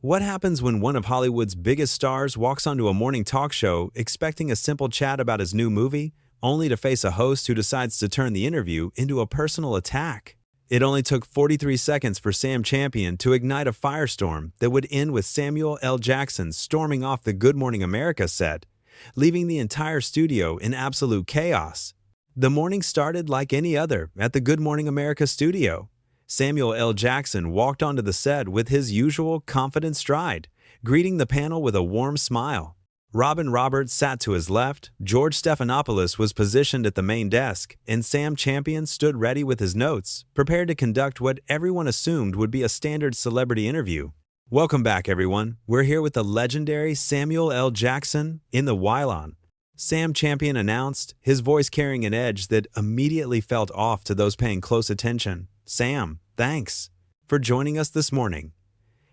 What happens when one of Hollywood's biggest stars walks onto a morning talk show expecting a simple chat about his new movie, only to face a host who decides to turn the interview into a personal attack? It only took 43 seconds for Sam Champion to ignite a firestorm that would end with Samuel L. Jackson storming off the Good Morning America set, leaving the entire studio in absolute chaos. The morning started like any other at the Good Morning America studio. Samuel L. Jackson walked onto the set with his usual confident stride, greeting the panel with a warm smile. Robin Roberts sat to his left, George Stephanopoulos was positioned at the main desk, and Sam Champion stood ready with his notes, prepared to conduct what everyone assumed would be a standard celebrity interview. Welcome back, everyone. We're here with the legendary Samuel L. Jackson in the Wylon. Sam Champion announced, his voice carrying an edge that immediately felt off to those paying close attention. "Sam, thanks for joining us this morning."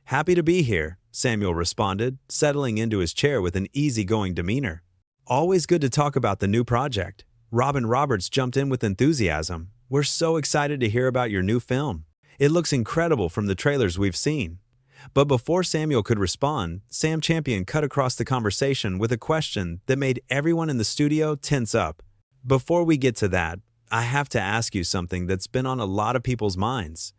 "Happy to be here," Samuel responded, settling into his chair with an easygoing demeanor. "Always good to talk about the new project." Robin Roberts jumped in with enthusiasm. "We're so excited to hear about your new film. It looks incredible from the trailers we've seen." But before Samuel could respond, Sam Champion cut across the conversation with a question that made everyone in the studio tense up. "Before we get to that, I have to ask you something that's been on a lot of people's minds.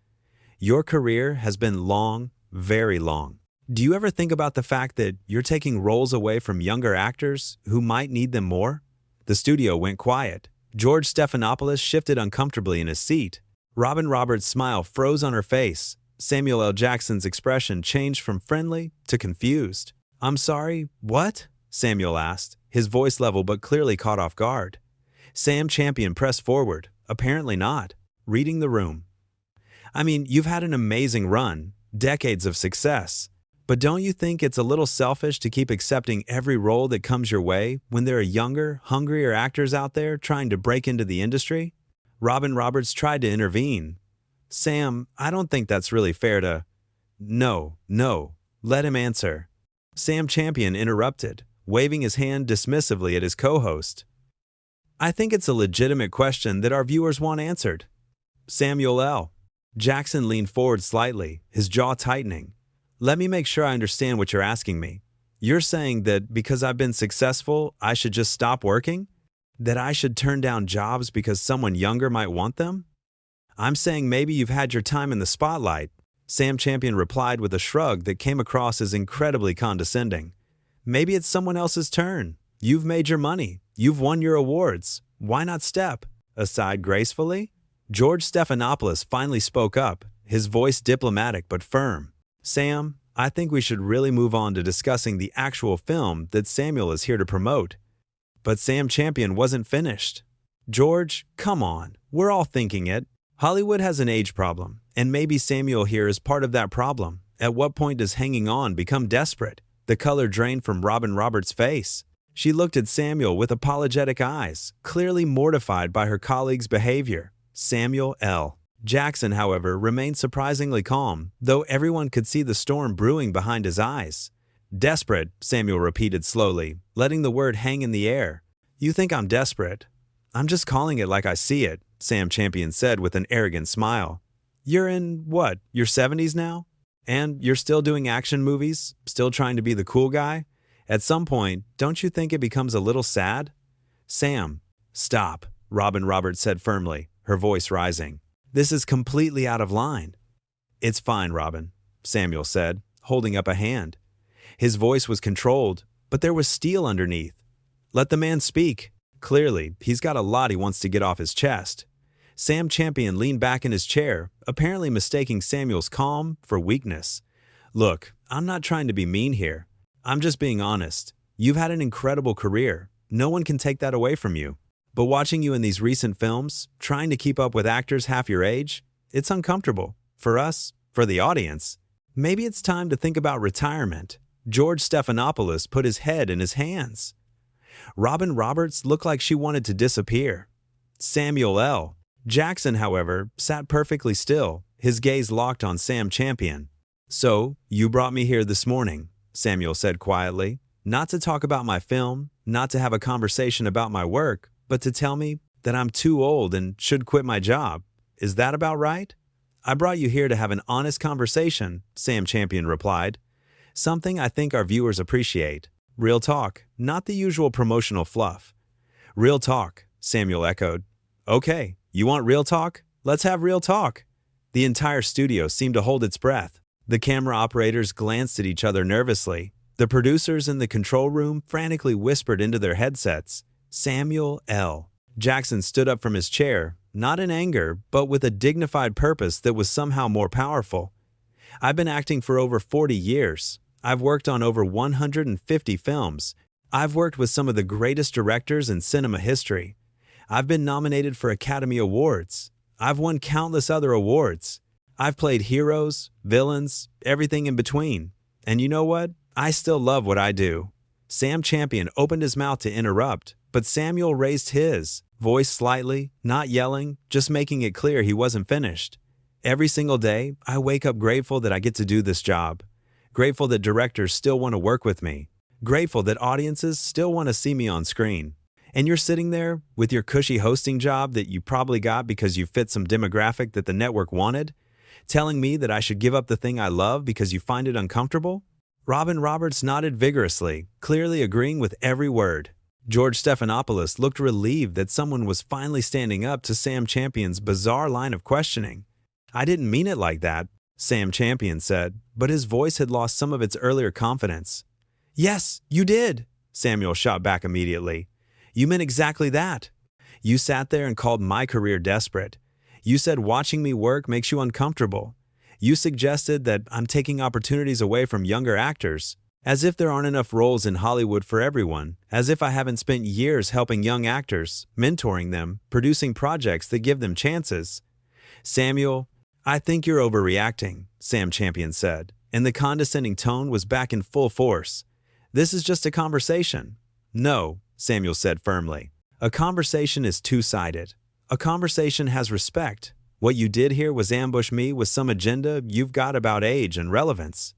Your career has been long, very long. Do you ever think about the fact that you're taking roles away from younger actors who might need them more?" The studio went quiet. George Stephanopoulos shifted uncomfortably in his seat. Robin Roberts' smile froze on her face. Samuel L. Jackson's expression changed from friendly to confused. "I'm sorry, what?" Samuel asked, his voice level but clearly caught off guard. Sam Champion pressed forward, apparently not, reading the room. "I mean, you've had an amazing run, decades of success. But don't you think it's a little selfish to keep accepting every role that comes your way when there are younger, hungrier actors out there trying to break into the industry?" Robin Roberts tried to intervene. "Sam, I don't think that's really fair to—" No, let him answer." Sam Champion interrupted, waving his hand dismissively at his co-host. "I think it's a legitimate question that our viewers want answered." Samuel L. Jackson leaned forward slightly, his jaw tightening. "Let me make sure I understand what you're asking me. You're saying that because I've been successful, I should just stop working? That I should turn down jobs because someone younger might want them?" "I'm saying maybe you've had your time in the spotlight," Sam Champion replied with a shrug that came across as incredibly condescending. "Maybe it's someone else's turn. You've made your money. You've won your awards. Why not step aside gracefully?" George Stephanopoulos finally spoke up, his voice diplomatic but firm. "Sam, I think we should really move on to discussing the actual film that Samuel is here to promote." But Sam Champion wasn't finished. "George, come on, we're all thinking it. Hollywood has an age problem, and maybe Samuel here is part of that problem. At what point does hanging on become desperate?" The color drained from Robin Roberts' face. She looked at Samuel with apologetic eyes, clearly mortified by her colleague's behavior. Samuel L. Jackson, however, remained surprisingly calm, though everyone could see the storm brewing behind his eyes. "Desperate," Samuel repeated slowly, letting the word hang in the air. "You think I'm desperate? I'm just calling it like I see it," Sam Champion said with an arrogant smile. "You're in, what, your 70s now? And you're still doing action movies? Still trying to be the cool guy? At some point, don't you think it becomes a little sad?" "Sam, stop," Robin Roberts said firmly, her voice rising. "This is completely out of line." "It's fine, Robin," Samuel said, holding up a hand. His voice was controlled, but there was steel underneath. "Let the man speak. Clearly, he's got a lot he wants to get off his chest." Sam Champion leaned back in his chair, apparently mistaking Samuel's calm for weakness. "Look, I'm not trying to be mean here. I'm just being honest. You've had an incredible career. No one can take that away from you. But watching you in these recent films, trying to keep up with actors half your age, it's uncomfortable. For us, for the audience. Maybe it's time to think about retirement." George Stephanopoulos put his head in his hands. Robin Roberts looked like she wanted to disappear. Samuel L. Jackson, however, sat perfectly still, his gaze locked on Sam Champion. "So, you brought me here this morning," Samuel said quietly, "not to talk about my film, not to have a conversation about my work, but to tell me that I'm too old and should quit my job. Is that about right?" "I brought you here to have an honest conversation," Sam Champion replied. Something I think our viewers appreciate. Real talk, not the usual promotional fluff. Real talk, Samuel echoed. Okay, you want real talk? Let's have real talk. The entire studio seemed to hold its breath. The camera operators glanced at each other nervously. The producers in the control room frantically whispered into their headsets, Samuel L. Jackson stood up from his chair, not in anger, but with a dignified purpose that was somehow more powerful. I've been acting for over 40 years. I've worked on over 150 films. I've worked with some of the greatest directors in cinema history. I've been nominated for Academy Awards. I've won countless other awards. I've played heroes, villains, everything in between. And you know what? I still love what I do. Sam Champion opened his mouth to interrupt, but Samuel raised his, voice slightly, not yelling, just making it clear he wasn't finished. Every single day, I wake up grateful that I get to do this job. Grateful that directors still want to work with me. Grateful that audiences still want to see me on screen. And you're sitting there with your cushy hosting job that you probably got because you fit some demographic that the network wanted, telling me that I should give up the thing I love because you find it uncomfortable? Robin Roberts nodded vigorously, clearly agreeing with every word. George Stephanopoulos looked relieved that someone was finally standing up to Sam Champion's bizarre line of questioning. I didn't mean it like that, Sam Champion said, but his voice had lost some of its earlier confidence. Yes, you did, Samuel shot back immediately. You meant exactly that. You sat there and called my career desperate. You said watching me work makes you uncomfortable. You suggested that I'm taking opportunities away from younger actors, as if there aren't enough roles in Hollywood for everyone, as if I haven't spent years helping young actors, mentoring them, producing projects that give them chances. Samuel, I think you're overreacting, Sam Champion said, and the condescending tone was back in full force. This is just a conversation. No, Samuel said firmly. A conversation is two-sided. A conversation has respect. What you did here was ambush me with some agenda you've got about age and relevance.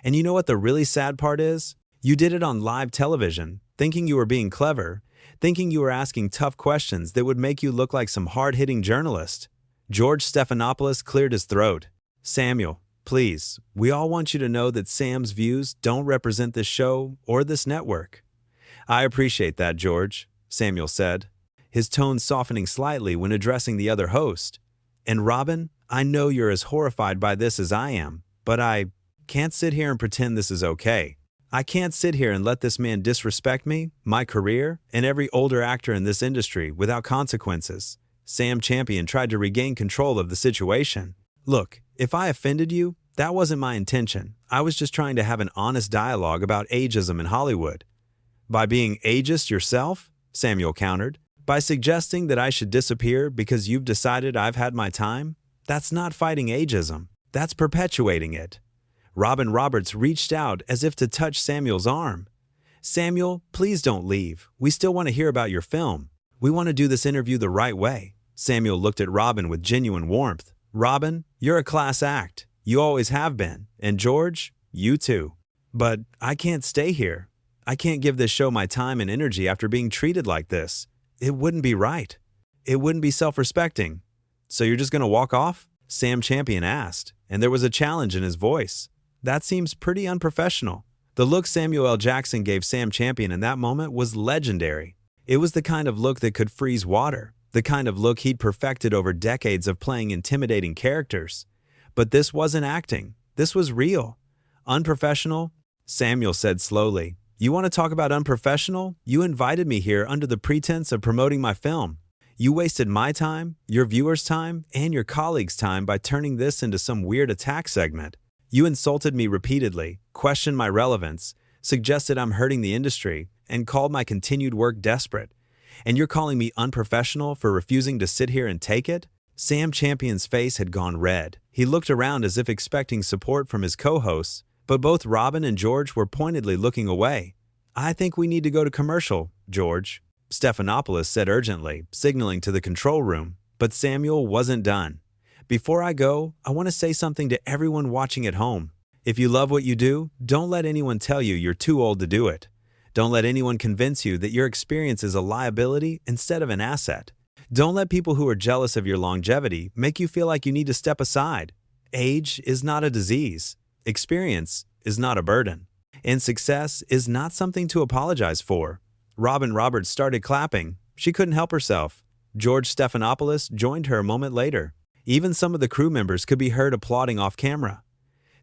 And you know what the really sad part is? You did it on live television, thinking you were being clever, thinking you were asking tough questions that would make you look like some hard-hitting journalist. George Stephanopoulos cleared his throat. Samuel, please, we all want you to know that Sam's views don't represent this show or this network. I appreciate that, George, Samuel said, his tone softening slightly when addressing the other host. And Robin, I know you're as horrified by this as I am, but I can't sit here and pretend this is okay. I can't sit here and let this man disrespect me, my career, and every older actor in this industry without consequences. Sam Champion tried to regain control of the situation. Look, if I offended you, that wasn't my intention. I was just trying to have an honest dialogue about ageism in Hollywood. By being ageist yourself? Samuel countered. By suggesting that I should disappear because you've decided I've had my time? That's not fighting ageism. That's perpetuating it. Robin Roberts reached out as if to touch Samuel's arm. Samuel, please don't leave. We still want to hear about your film. We want to do this interview the right way. Samuel looked at Robin with genuine warmth. Robin, you're a class act. You always have been. And George, you too. But I can't stay here. I can't give this show my time and energy after being treated like this. It wouldn't be right. It wouldn't be self-respecting. So you're just going to walk off? Sam Champion asked, and there was a challenge in his voice. That seems pretty unprofessional. The look Samuel L. Jackson gave Sam Champion in that moment was legendary. It was the kind of look that could freeze water, the kind of look he'd perfected over decades of playing intimidating characters. But this wasn't acting. This was real. Unprofessional? Samuel said slowly. You want to talk about unprofessional? You invited me here under the pretense of promoting my film. You wasted my time, your viewers' time, and your colleagues' time by turning this into some weird attack segment. You insulted me repeatedly, questioned my relevance, suggested I'm hurting the industry, and called my continued work desperate. And you're calling me unprofessional for refusing to sit here and take it? Sam Champion's face had gone red. He looked around as if expecting support from his co-hosts, but both Robin and George were pointedly looking away. I think we need to go to commercial, George, Stephanopoulos said urgently, signaling to the control room. But Samuel wasn't done. Before I go, I want to say something to everyone watching at home. If you love what you do, don't let anyone tell you you're too old to do it. Don't let anyone convince you that your experience is a liability instead of an asset. Don't let people who are jealous of your longevity make you feel like you need to step aside. Age is not a disease. Experience is not a burden. And success is not something to apologize for. Robin Roberts started clapping. She couldn't help herself. George Stephanopoulos joined her a moment later. Even some of the crew members could be heard applauding off camera.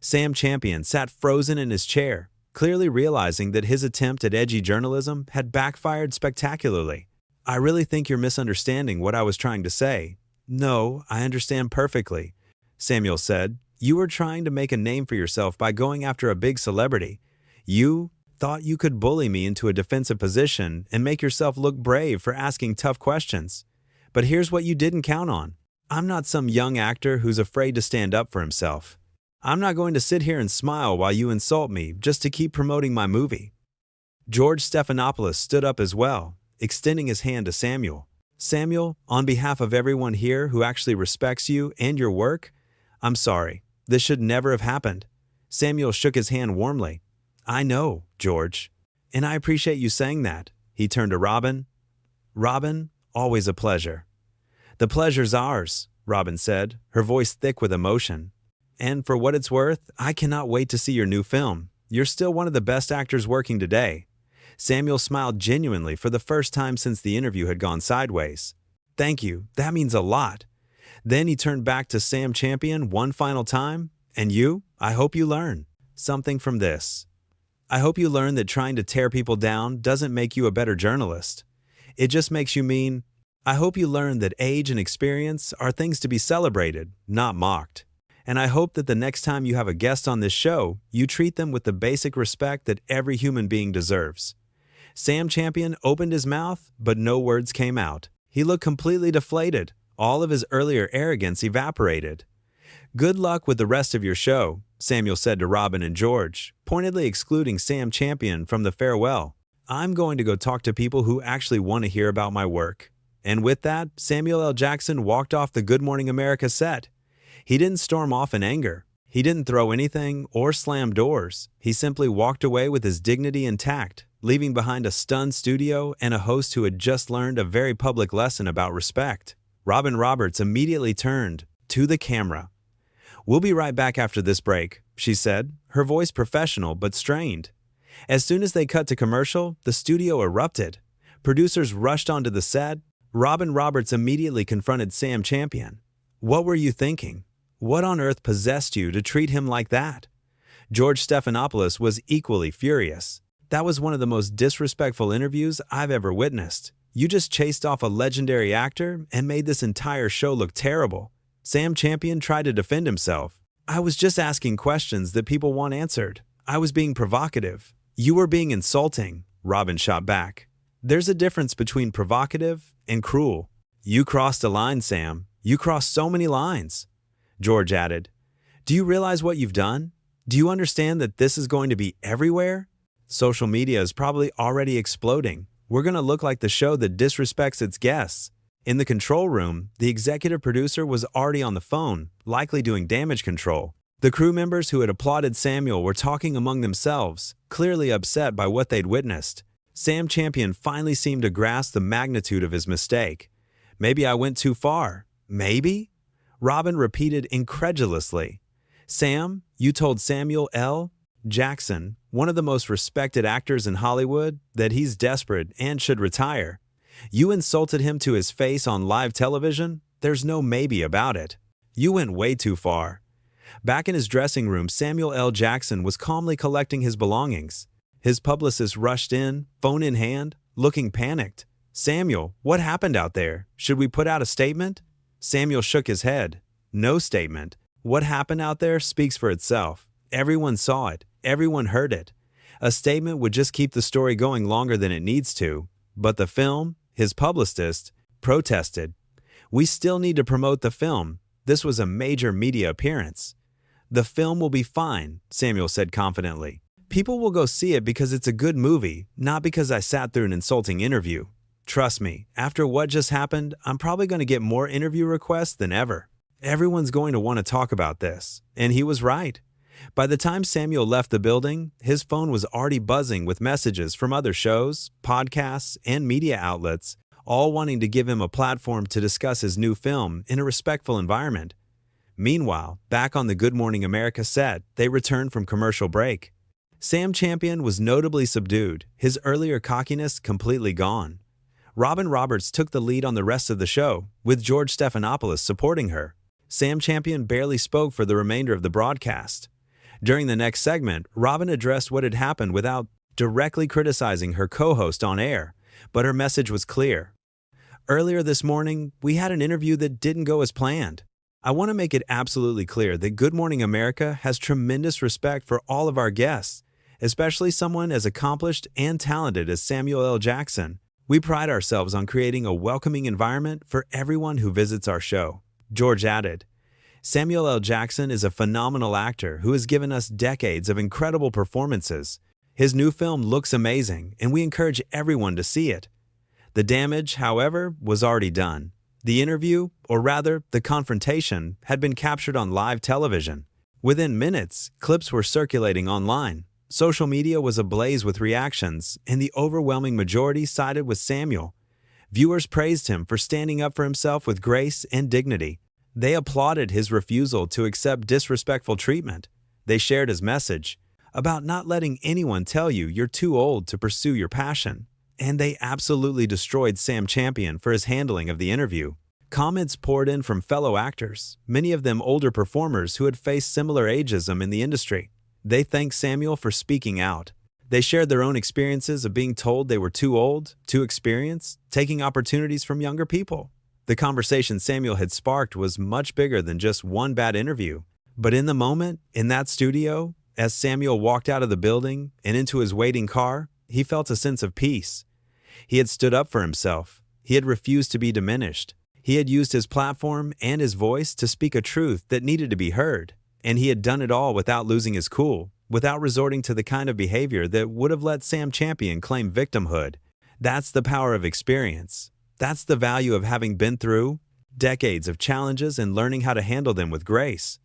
Sam Champion sat frozen in his chair, clearly realizing that his attempt at edgy journalism had backfired spectacularly. "I really think you're misunderstanding what I was trying to say." "No, I understand perfectly," Samuel said. "You were trying to make a name for yourself by going after a big celebrity. You thought you could bully me into a defensive position and make yourself look brave for asking tough questions. But here's what you didn't count on. I'm not some young actor who's afraid to stand up for himself. I'm not going to sit here and smile while you insult me just to keep promoting my movie." George Stephanopoulos stood up as well, extending his hand to Samuel. "Samuel, on behalf of everyone here who actually respects you and your work, I'm sorry. This should never have happened." Samuel shook his hand warmly. "I know, George. And I appreciate you saying that." He turned to Robin. "Robin, always a pleasure." "The pleasure's ours," Robin said, her voice thick with emotion. "And for what it's worth, I cannot wait to see your new film. You're still one of the best actors working today." Samuel smiled genuinely for the first time since the interview had gone sideways. "Thank you, that means a lot." Then he turned back to Sam Champion one final time. "And you, I hope you learn something from this. I hope you learn that trying to tear people down doesn't make you a better journalist. It just makes you mean. I hope you learn that age and experience are things to be celebrated, not mocked. And I hope that the next time you have a guest on this show, you treat them with the basic respect that every human being deserves." Sam Champion opened his mouth, but no words came out. He looked completely deflated. All of his earlier arrogance evaporated. "Good luck with the rest of your show," Samuel said to Robin and George, pointedly excluding Sam Champion from the farewell. "I'm going to go talk to people who actually want to hear about my work." And with that, Samuel L. Jackson walked off the Good Morning America set. He didn't storm off in anger. He didn't throw anything or slam doors. He simply walked away with his dignity intact, leaving behind a stunned studio and a host who had just learned a very public lesson about respect. Robin Roberts immediately turned to the camera. "We'll be right back after this break," she said, her voice professional but strained. As soon as they cut to commercial, the studio erupted. Producers rushed onto the set. Robin Roberts immediately confronted Sam Champion. "What were you thinking? What on earth possessed you to treat him like that?" George Stephanopoulos was equally furious. "That was one of the most disrespectful interviews I've ever witnessed. You just chased off a legendary actor and made this entire show look terrible." Sam Champion tried to defend himself. "I was just asking questions that people want answered. I was being provocative." "You were being insulting," Robin shot back. "There's a difference between provocative and cruel." "You crossed a line, Sam. You crossed so many lines." George added, "Do you realize what you've done? Do you understand that this is going to be everywhere? Social media is probably already exploding. We're going to look like the show that disrespects its guests." In the control room, the executive producer was already on the phone, likely doing damage control. The crew members who had applauded Samuel were talking among themselves, clearly upset by what they'd witnessed. Sam Champion finally seemed to grasp the magnitude of his mistake. "Maybe I went too far." "Maybe?" Robin repeated incredulously. "Sam, you told Samuel L. Jackson, one of the most respected actors in Hollywood, that he's desperate and should retire. You insulted him to his face on live television? There's no maybe about it. You went way too far." Back in his dressing room, Samuel L. Jackson was calmly collecting his belongings. His publicist rushed in, phone in hand, looking panicked. "Samuel, what happened out there? Should we put out a statement?" Samuel shook his head. "No statement. What happened out there speaks for itself. Everyone saw it. Everyone heard it. A statement would just keep the story going longer than it needs to. But the film," his publicist protested. "We still need to promote the film. This was a major media appearance." "The film will be fine," Samuel said confidently. "People will go see it because it's a good movie, not because I sat through an insulting interview. Trust me, after what just happened, I'm probably going to get more interview requests than ever. Everyone's going to want to talk about this." And he was right. By the time Samuel left the building, his phone was already buzzing with messages from other shows, podcasts, and media outlets, all wanting to give him a platform to discuss his new film in a respectful environment. Meanwhile, back on the Good Morning America set, they returned from commercial break. Sam Champion was notably subdued, his earlier cockiness completely gone. Robin Roberts took the lead on the rest of the show, with George Stephanopoulos supporting her. Sam Champion barely spoke for the remainder of the broadcast. During the next segment, Robin addressed what had happened without directly criticizing her co-host on air, but her message was clear. Earlier this morning, we had an interview that didn't go as planned. I want to make it absolutely clear that Good Morning America has tremendous respect for all of our guests, especially someone as accomplished and talented as Samuel L. Jackson. We pride ourselves on creating a welcoming environment for everyone who visits our show. George added, Samuel L. Jackson is a phenomenal actor who has given us decades of incredible performances. His new film looks amazing, and we encourage everyone to see it. The damage, however, was already done. The interview, or rather, the confrontation, had been captured on live television. Within minutes, clips were circulating online. Social media was ablaze with reactions, and the overwhelming majority sided with Samuel. Viewers praised him for standing up for himself with grace and dignity. They applauded his refusal to accept disrespectful treatment. They shared his message about not letting anyone tell you you're too old to pursue your passion. And they absolutely destroyed Sam Champion for his handling of the interview. Comments poured in from fellow actors, many of them older performers who had faced similar ageism in the industry. They thanked Samuel for speaking out. They shared their own experiences of being told they were too old, too experienced, taking opportunities from younger people. The conversation Samuel had sparked was much bigger than just one bad interview. But in the moment, in that studio, as Samuel walked out of the building and into his waiting car, he felt a sense of peace. He had stood up for himself. He had refused to be diminished. He had used his platform and his voice to speak a truth that needed to be heard. And he had done it all without losing his cool, without resorting to the kind of behavior that would have let Sam Champion claim victimhood. That's the power of experience. That's the value of having been through decades of challenges and learning how to handle them with grace.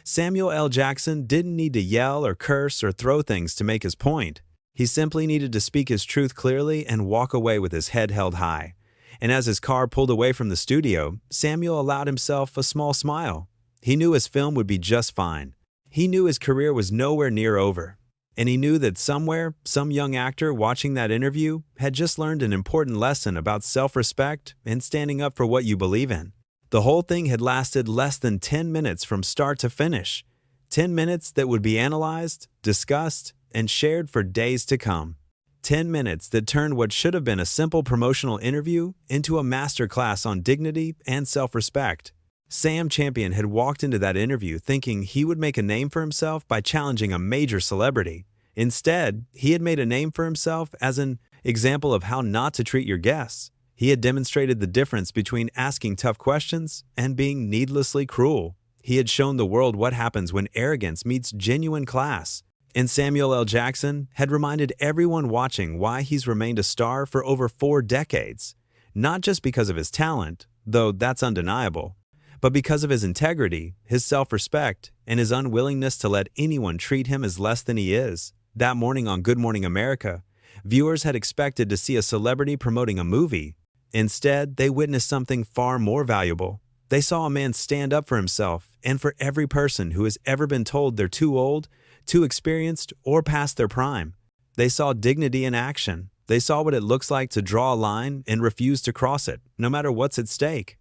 Samuel L. Jackson didn't need to yell or curse or throw things to make his point. He simply needed to speak his truth clearly and walk away with his head held high. And as his car pulled away from the studio, Samuel allowed himself a small smile. He knew his film would be just fine. He knew his career was nowhere near over. And he knew that somewhere, some young actor watching that interview had just learned an important lesson about self-respect and standing up for what you believe in. The whole thing had lasted less than 10 minutes from start to finish. 10 minutes that would be analyzed, discussed, and shared for days to come. 10 minutes that turned what should have been a simple promotional interview into a masterclass on dignity and self-respect. Sam Champion had walked into that interview thinking he would make a name for himself by challenging a major celebrity. Instead, he had made a name for himself as an example of how not to treat your guests. He had demonstrated the difference between asking tough questions and being needlessly cruel. He had shown the world what happens when arrogance meets genuine class. And Samuel L. Jackson had reminded everyone watching why he's remained a star for over 4 decades. Not just because of his talent, though that's undeniable, but because of his integrity, his self-respect, and his unwillingness to let anyone treat him as less than he is. That morning on Good Morning America, viewers had expected to see a celebrity promoting a movie. Instead, they witnessed something far more valuable. They saw a man stand up for himself and for every person who has ever been told they're too old, too experienced, or past their prime. They saw dignity in action. They saw what it looks like to draw a line and refuse to cross it, no matter what's at stake.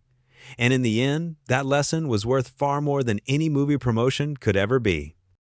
And in the end, that lesson was worth far more than any movie promotion could ever be.